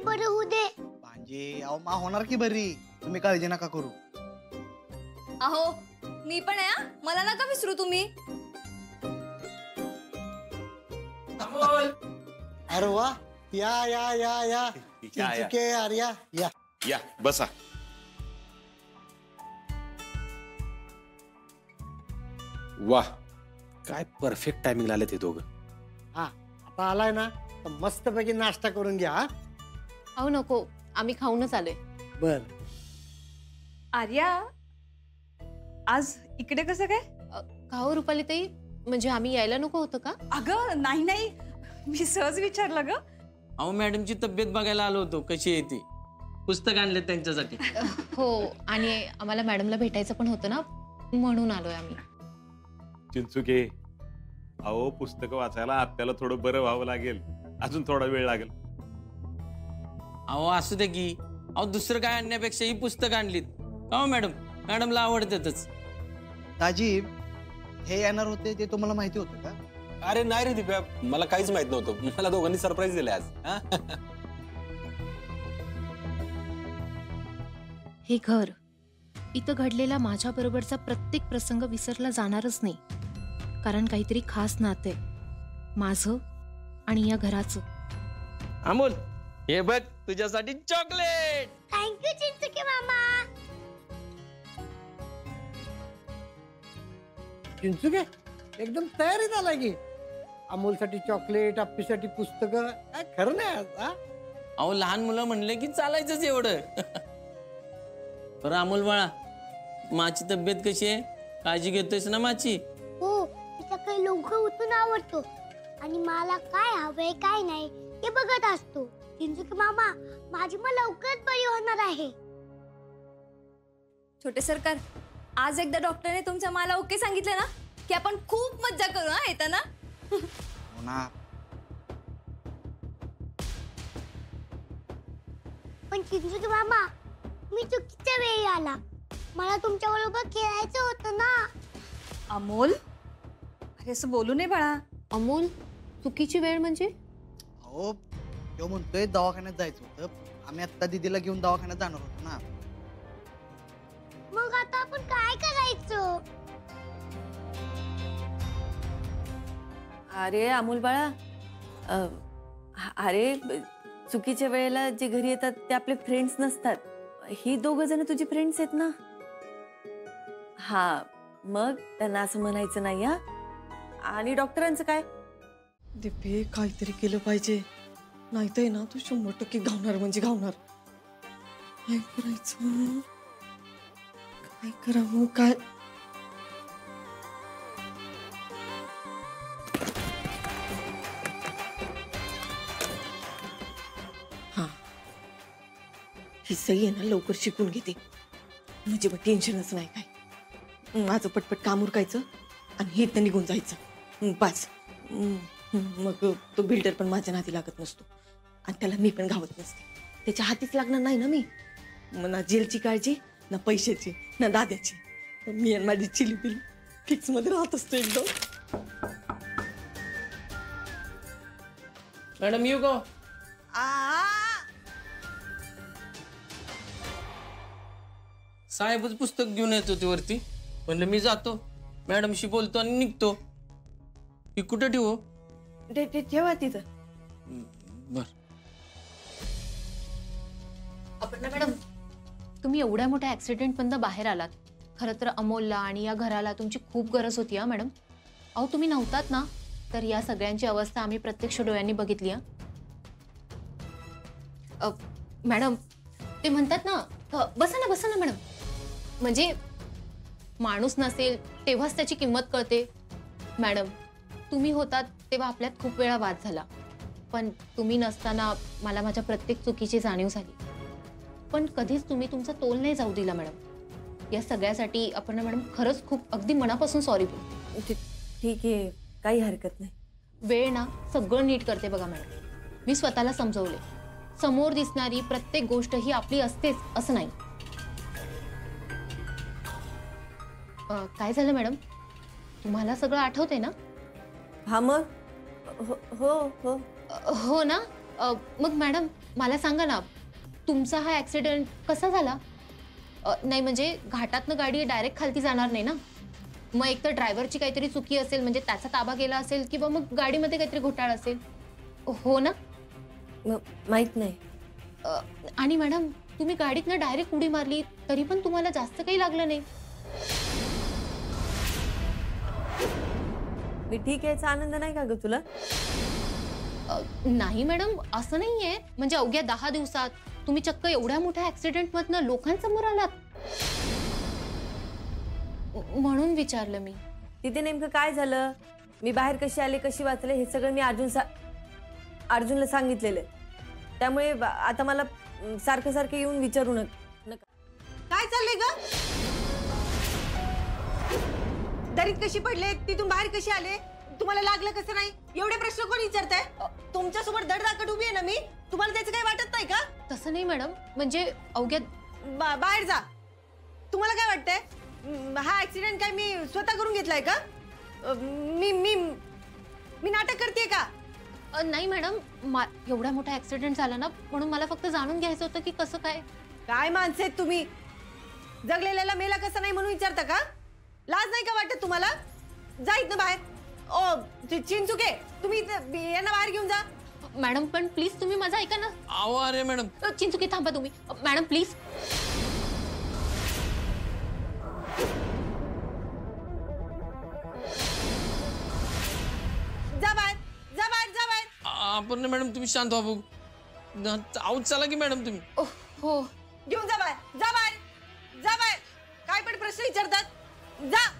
बरं होऊ दे. भांजे अहो मा होणार की बरी, तुम्ही काळजी नका करू. अहो मी पण आहे हा, मला नका विसरू तुम्ही. अरे वा, या या या या चिंचुके आर्या या या बसा. वाह, काय परफेक्ट टायमिंग आले ते दोघं. हा आता आलाय ना तर मस्तपैकी नाश्ता करून घ्या. हा अहो नको, आम्ही खाऊनच आलोय. बर. आर्या आज इकडे कसं काय? का हो रुपाली ताई, म्हणजे आम्ही यायला नको होतं का? अगं नाही नाही, मी सहज विचारलं ग. अहो मॅडमची तब्येत बघायला आलो होतो, कशी आहे ती. पुस्तक आणले त्यांच्यासाठी. हो, आणि आम्हाला मॅडमला भेटायचं पण होतं ना, म्हणून आलोय आम्ही. चिंचुके, अहो पुस्तक वाचायला आपल्याला थोडं बरं व्हावं लागेल, अजून थोडा वेळ लागेल. अहो असू दे की, अहो दुसरं काय आणण्यापेक्षा ही पुस्तक आणलीत. हो मॅडम, मॅडमला आवडतातच. दाजी हे येणार होते ते तुम्हाला माहिती होतं का? अरे नाही रे दिप्या, मला काहीच माहित नव्हतं. मला दोघांनी सरप्राईज दिले आज. हे घर, इथं घडलेला माझ्या बरोबरचा प्रत्येक प्रसंग विसरला जाणारच नाही, कारण काहीतरी खास नातं आहे माझं आणि या घराचं. अमोल, हे बघ तुझ्यासाठी चॉकलेट. थँक्यू चिंचुके मामा. चिंचुके एकदम तयारीत आला की. अमोलसाठी चॉकलेट, अप्पीसाठी पुस्तकं. काय खरं नाही आज. हा अहो लहान मुलं म्हणले की चालायचंच एवढं. बरं अमोल बाळा, माची तब्येत कशी आहे? काळजी घेतोयस ना माची? हो, मी सकाळी लवकर उठून आवडतो आणि मला काय हवंय काय नाही हे बघत असतो. चिंचुके मामा, माझी मग लवकरच बरी होणार आहे. छोटे सरकार, आज एकदा डॉक्टरने तुमच्या मला ओके सांगितलं ना की आपण खूप मज्जा करू हा येताना. हो ना. पण चिंचुके मामा, मी चुकीच्या वेळी आला. मला तुमच्या बरोबर खेळायचं होतं ना. अमोल, अरे असं बोलू नये बाळा. अमोल, चुकीची वेळ म्हणजे? अहो तो म्हणतोय दवाखान्यात जायचं होतं, आम्ही आता दीदीला घेऊन दवाखान्यात जाणार होतो ना. मग आता आपण काय करायचं? अरे अमोल बाळा, अरे चुकीच्या वेळेला जे घरी येतात ते आपले फ्रेंड्स नसतात. ही दोघं जण तुझी फ्रेंड्स आहेत ना. हा, मग त्यांना असं म्हणायचं नाही. हा, आणि डॉक्टरांचं काय? दिपे, काहीतरी केलं पाहिजे, नाहीतर ना तू 100% गावणार म्हणजे गावणार. काय करायचं, काय करावं, काय? हा, ही सही आहे ना लवकर शिकून घेते, म्हणजे मग टेन्शनच नाही. काय माझं पटपट काम उरकायचं आणि हे तर निघून जायचं बस. मग तो बिल्डर पण माझ्या नादी लागत नसतो आणि त्याला मी पण घावत नसते. त्याच्या हातीच लागणार नाही ना मी. मग ना जेलची काळजी, ना पैशाची, ना दाद्याची. मी आणि माझी चिलीपिली फिक्स मध्ये राहत असतो एकदम. मॅडम येऊ का? साहेबच पुस्तक घेऊन येत होते वरती, म्हणलं मी जातो, मॅडमशी बोलतो आणि निघतो. ही कुठं ठेवू? ठेवा तिथं. बर. अपर्णा मॅडम, तुम्ही एवढ्या मोठ्या ऍक्सिडेंट मधनं बाहेर आलात. खरं तर अमोलला आणि या घराला तुमची खूप गरज होती हा मॅडम. अहो तुम्ही नव्हतात ना, तर या सगळ्यांची अवस्था आम्ही प्रत्यक्ष डोळ्यांनी बघितली. हा मॅडम, ते म्हणतात ना, बसा ना मॅडम. म्हणजे माणूस नसेल तेव्हाच त्याची किंमत कळते. मॅडम, तुम्ही होतात तेव्हा आपल्यात खूप वेळा वाद झाला, पण तुम्ही नसताना मला माझ्या प्रत्येक चुकीची जाणीव झाली. पण कधीच तुम्ही तुमचा तोल नाही जाऊ दिला मॅडम. या सगळ्यासाठी आपण मॅडम खरंच खूप अगदी मनापासून सॉरी बोलतो. ठीक आहे, काही हरकत नाही. वेळ ना सगळं नीट करते बघा मॅडम. मी स्वतःला समजवले, समोर दिसणारी प्रत्येक गोष्ट ही आपली असतेच असं नाही. काय झालं मॅडम, तुम्हाला सगळं आठवतंय ना? हा मग हो हो हो हो ना. मग मॅडम मला सांगा ना, तुमचा हा ऍक्सिडेंट कसा झाला? नाही म्हणजे घाटातनं गाडी डायरेक्ट खालती जाणार नाही ना. मग एक तर ड्रायव्हरची काहीतरी चुकी असेल, म्हणजे त्याचा ताबा गेला असेल, किंवा मग गाडीमध्ये काहीतरी घोटाळा असेल, हो ना? माहित नाही. आणि मॅडम तुम्ही गाडीतनं डायरेक्ट उडी मारली तरी पण तुम्हाला जास्त काही लागलं नाही. मी ठीक आहे, याचा आनंद नाही का ग तुला? नाही मॅडम, असं नाहीये. म्हणजे अवघ्या 10 दिवसात तुम्ही चक्क एवढ्या मोठ्या ऍक्सिडेंट मधनं लोकांसमोर आलात, म्हणून विचारलं मी. तिथे नेमकं काय झालं, मी बाहेर कशी आले, कशी वाचले, हे सगळं मी अर्जुनला सांगितलेलं आहे. त्यामुळे आता मला सारखं सारखं येऊन विचारू नका. काय चाललंय ग? दरीत कशी पडले, तिथून बाहेर कशी आले, तुम्हाला लागलं कसं नाही, एवढे प्रश्न कोण विचारताय? तुमच्यासोबत धडधाकट उभी आहे ना मी, तुम्हाला त्याचं काही वाटत नाही का? तसं नाही मॅडम, म्हणजे अवघ्या बाहेर जा. तुम्हाला काय वाटतंय, हा ऍक्सिडेंट काय मी स्वतः करून घेतलाय का? मी मी मी नाटक करते का? नाही मॅडम, एवढा मोठा ऍक्सिडेंट झाला ना, म्हणून मला फक्त जाणून घ्यायचं होतं की कसं काय. काय माणसे आहेत तुम्ही, जगलेल्याला मेला कसं नाही म्हणून विचारता का? लाज नाही का वाटत तुम्हाला? जा इथनं बाहेर. ओ चिंचुके, तुम्ही यांना बाहेर घेऊन जा. मॅडम पण प्लीज तुम्ही माझं ऐका ना. अहो अरे मॅडम, चिंचुके थांबा तुम्ही. Madam please. जा बाहेर, जा बाहेर, जा बाहेर. आपण मॅडम तुम्ही शांत व्हा बघू. आऊट चला की मॅडम तुम्ही. हो घेऊन जा बाहेर, जा बाहेर, जा बाहेर. काय पण प्रश्न विचारतात, जा.